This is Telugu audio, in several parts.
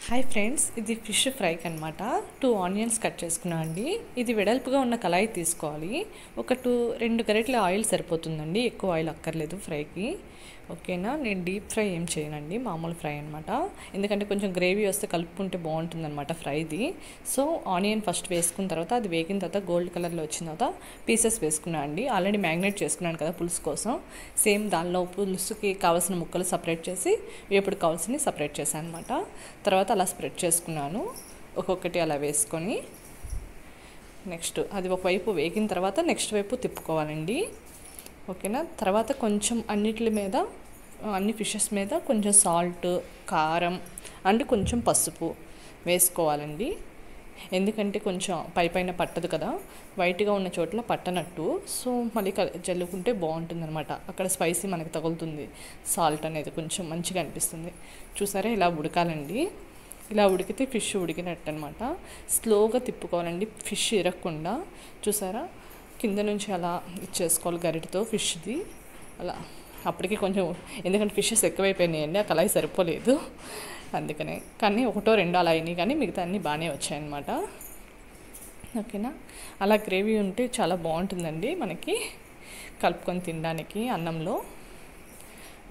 హాయ్ ఫ్రెండ్స్, ఇది ఫిష్ ఫ్రైకి అనమాట. 2 ఆనియన్స్ కట్ చేసుకున్నాను అండి. ఇది వెడల్పుగా ఉన్న కళాయి తీసుకోవాలి. ఒక 2 గరిటెల ఆయిల్ సరిపోతుందండి, ఎక్కువ ఆయిల్ అక్కర్లేదు ఫ్రైకి. ఓకేనా. నేను డీప్ ఫ్రై ఏం చేయనండి, మామూలు ఫ్రై అనమాట. ఎందుకంటే కొంచెం గ్రేవీ వస్తే కలుపుకుంటే బాగుంటుంది అనమాట ఫ్రైది. సో ఆనియన్ ఫస్ట్ వేసుకున్న తర్వాత అది వేగిన తర్వాత గోల్డ్ కలర్లో వచ్చిన తర్వాత పీసెస్ వేసుకున్నాను అండి. ఆల్రెడీ మ్యాగ్నేట్ చేసుకున్నాను కదా పులుసు కోసం. సేమ్ దానిలో పులుసుకి కావాల్సిన ముక్కలు సపరేట్ చేసి వేపుడు కావాల్సినవి సపరేట్ చేశాను అనమాట. తర్వాత అలా స్ప్రెడ్ చేసుకున్నాను, ఒక్కొక్కటి అలా వేసుకొని. నెక్స్ట్ అది ఒకవైపు వేగిన తర్వాత నెక్స్ట్ వైపు తిప్పుకోవాలండి. ఓకేనా. తర్వాత కొంచెం అన్ని ఫిషెస్ మీద కొంచెం సాల్ట్, కారం అండ్ కొంచెం పసుపు వేసుకోవాలండి. ఎందుకంటే కొంచెం పైన పట్టదు కదా, వైట్గా ఉన్న చోట్ల పట్టనట్టు. సో మళ్ళీ జల్లుకుంటే బాగుంటుంది అనమాట. అక్కడ స్పైసీ మనకి తగులుతుంది, సాల్ట్ అనేది కొంచెం మంచిగా అనిపిస్తుంది. చూసారా, ఇలా ఉడకాలండి. ఇలా ఉడికితే ఫిష్ ఉడికినట్టు అనమాట. స్లోగా తిప్పుకోవాలండి, ఫిష్ ఇరగకుండా. చూసారా, కింద నుంచి అలా ఇచ్చేసుకోవాలి గరిటతో ఫిష్ది అలా. అప్పటికి కొంచెం, ఎందుకంటే ఫిషెస్ ఎక్కువైపోయినాయండి, ఆ కళాయి సరిపోలేదు అందుకనే. కానీ 1-2 అలా అయినాయి, కానీ మిగతా అన్నీ బాగానే వచ్చాయన్నమాట. ఓకేనా. అలా గ్రేవీ ఉంటే చాలా బాగుంటుందండి మనకి కలుపుకొని తినడానికి అన్నంలో.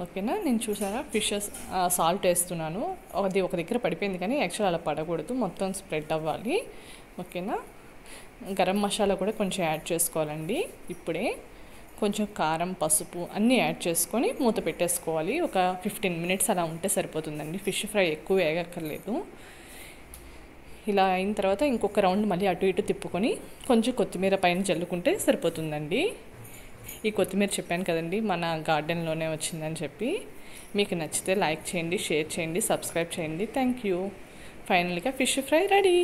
ఓకేనా. నేను చూసారా ఫిషెస్ సాల్ట్ వేస్తున్నాను. అది ఒక దగ్గర పడిపోయింది, కానీ యాక్చువల్ అలా పడకూడదు, మొత్తం స్ప్రెడ్ అవ్వాలి. ఓకేనా. గరం మసాలా కూడా కొంచెం యాడ్ చేసుకోవాలండి. ఇప్పుడే కొంచెం కారం, పసుపు అన్నీ యాడ్ చేసుకొని మూత పెట్టేసుకోవాలి. ఒక 15 మినిట్స్ అలా ఉంటే సరిపోతుందండి. ఫిష్ ఫ్రై ఎక్కువ వేగక్కర్లేదు. ఇలా అయిన తర్వాత ఇంకొక రౌండ్ మళ్ళీ అటు ఇటు తిప్పుకొని కొంచెం కొత్తిమీర పైన చల్లుకుంటే సరిపోతుందండి. ఈ కొత్తిమీర చెప్పాను కదండి, మన గార్డెన్లోనే వచ్చిందని చెప్పి. మీకు నచ్చితే లైక్ చేయండి, షేర్ చేయండి, సబ్స్క్రైబ్ చేయండి. Thank you. ఫైనల్గా ఫిష్ ఫ్రై రెడీ.